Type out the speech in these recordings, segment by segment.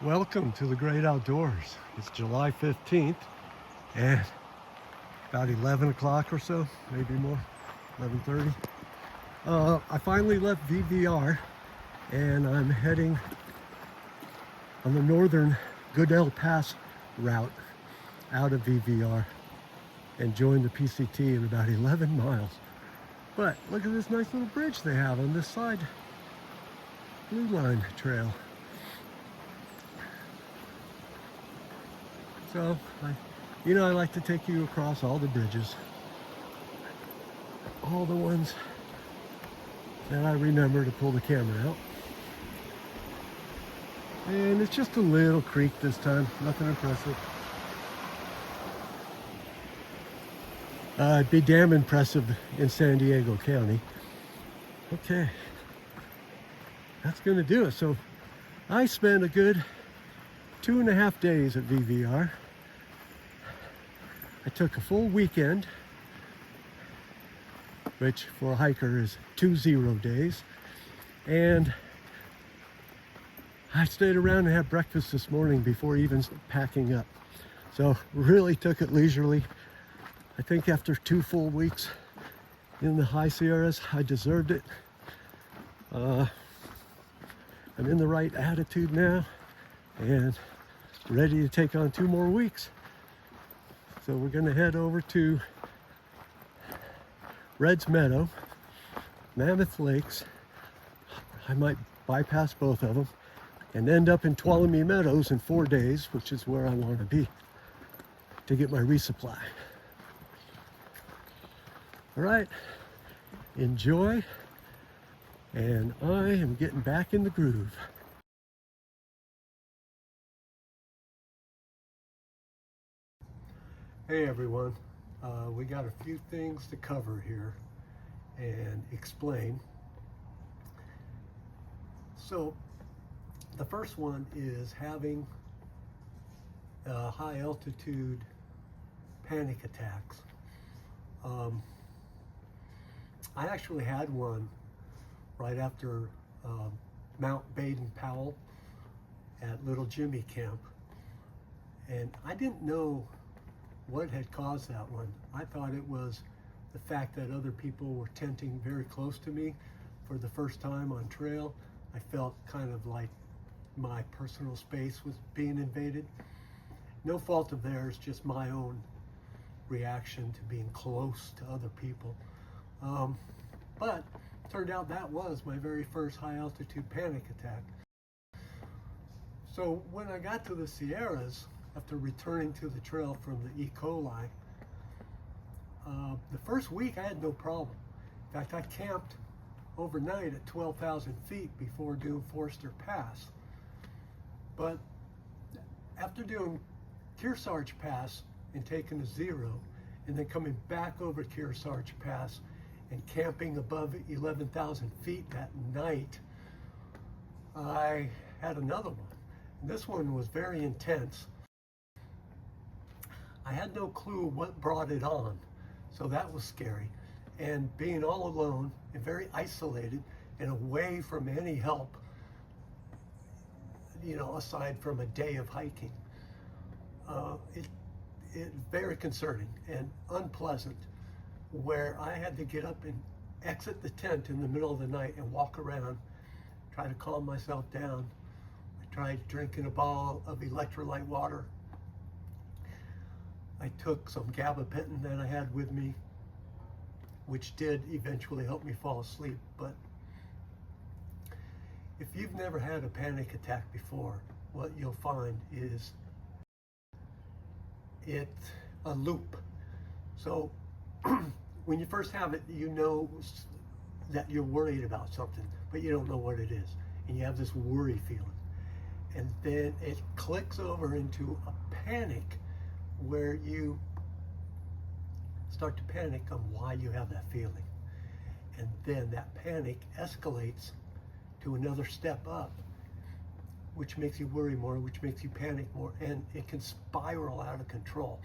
Welcome to the great outdoors. It's July 15th and about 11 o'clock or so, maybe more, 11:30. I finally left VVR and I'm heading on the northern Goodell Pass route out of VVR and join the PCT in about 11 miles. But look at this nice little bridge they have on this side, Blue Line Trail. So, I like to take you across all the bridges, all the ones that I remember to pull the camera out. And it's just a little creek this time, nothing impressive. It'd be damn impressive in San Diego County. Okay, that's gonna do it. So I spent a good 2.5 days at VVR. I took a full weekend, which for a hiker is 2 0 days. And I stayed around and had breakfast this morning before even packing up. So really took it leisurely. I think after 2 full weeks in the high Sierras, I deserved it. I'm in the right attitude now and ready to take on 2 more weeks. So we're going to head over to Red's Meadow, Mammoth Lakes. I might bypass both of them and end up in Tuolumne Meadows in 4 days, which is where I want to be to get my resupply. All right, enjoy, and I am getting back in the groove. Hey everyone, we got a few things to cover here and explain. So the first one is having high altitude panic attacks. I actually had one right after Mount Baden-Powell at Little Jimmy Camp, and I didn't know what had caused that one. I thought it was the fact that other people were tenting very close to me for the first time on trail. I felt kind of like my personal space was being invaded. No fault of theirs, just my own reaction to being close to other people. But turned out that was my very first high altitude panic attack. So when I got to the Sierras, after returning to the trail from the E. coli, the first week I had no problem. In fact, I camped overnight at 12,000 feet before doing Forster Pass. But after doing Kearsarge Pass and taking a 0, and then coming back over Kearsarge Pass and camping above 11,000 feet that night, I had another one. And this one was very intense. I had no clue what brought it on, so that was scary. And being all alone and very isolated and away from any help, aside from a day of hiking, it's very concerning and unpleasant, where I had to get up and exit the tent in the middle of the night and walk around, try to calm myself down. I tried drinking a bottle of electrolyte water. I took some gabapentin that I had with me, which did eventually help me fall asleep. But if you've never had a panic attack before, what you'll find is it's a loop. So when you first have it, you know that you're worried about something, but you don't know what it is. And you have this worry feeling. And then it clicks over into a panic, where you start to panic on why you have that feeling. And then that panic escalates to another step up, which makes you worry more, which makes you panic more, and it can spiral out of control.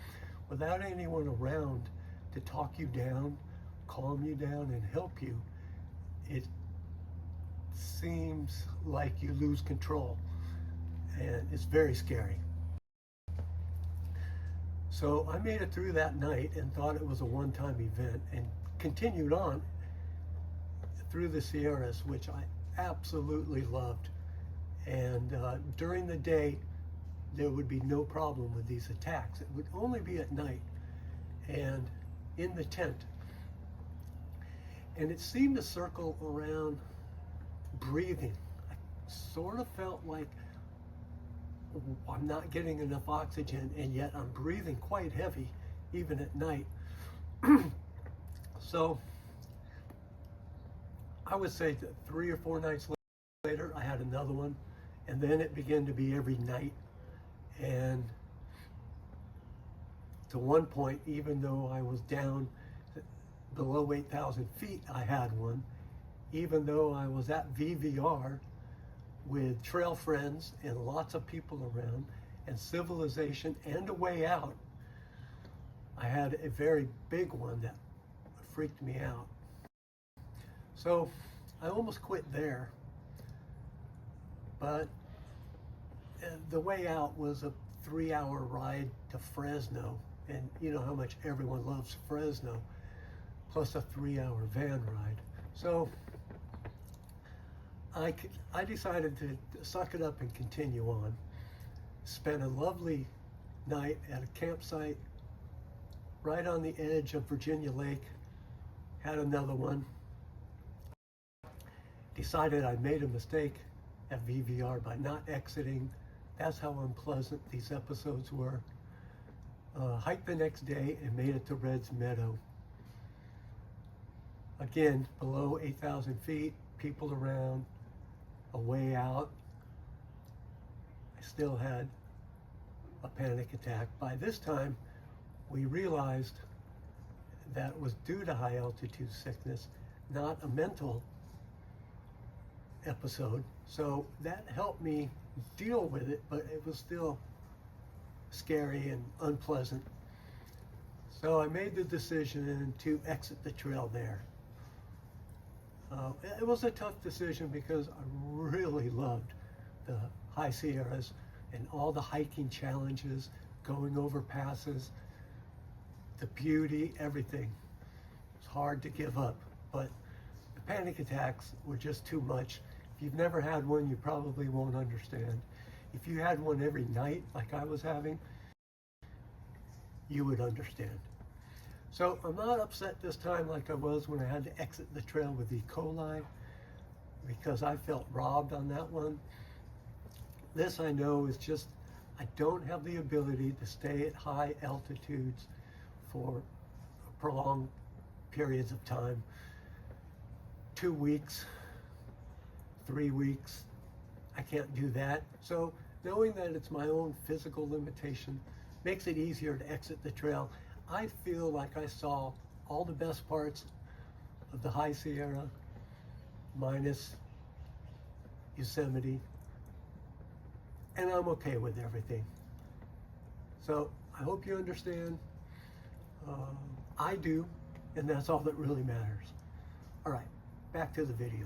Without anyone around to talk you down, calm you down, and help you, it seems like you lose control. and it's very scary. So I made it through that night and thought it was a one-time event, and continued on through the Sierras, which I absolutely loved. And during the day, there would be no problem with these attacks. It would only be at night and in the tent. And it seemed to circle around breathing. I sort of felt like I'm not getting enough oxygen, and yet I'm breathing quite heavy even at night. So I would say that 3 or 4 nights later, I had another one, and then it began to be every night. And to one point, even though I was down below 8,000 feet, I had one. Even though I was at VVR with trail friends and lots of people around and civilization and a way out, I had a very big one that freaked me out. So I almost quit there, but the way out was a 3-hour ride to Fresno, and you know how much everyone loves Fresno, plus a 3-hour van ride. So I decided to suck it up and continue on. Spent a lovely night at a campsite right on the edge of Virginia Lake. Had another one. Decided I made a mistake at VVR by not exiting. That's how unpleasant these episodes were. Hiked the next day and made it to Red's Meadow. Again, below 8,000 feet, people around, a way out. I still had a panic attack. By this time, we realized that it was due to high altitude sickness, not a mental episode. So that helped me deal with it, but it was still scary and unpleasant. So I made the decision to exit the trail there. It was a tough decision because I really loved the High Sierras and all the hiking challenges, going over passes, the beauty, everything. It's hard to give up, but the panic attacks were just too much. If you've never had one, you probably won't understand. If you had one every night, like I was having, you would understand. So I'm not upset this time like I was when I had to exit the trail with E. coli, because I felt robbed on that one. This I know is just, I don't have the ability to stay at high altitudes for prolonged periods of time. 2 weeks, 3 weeks, I can't do that. So knowing that it's my own physical limitation makes it easier to exit the trail. I feel like I saw all the best parts of the High Sierra, minus Yosemite, and I'm okay with everything. So I hope you understand. I do, and that's all that really matters. All right, back to the video.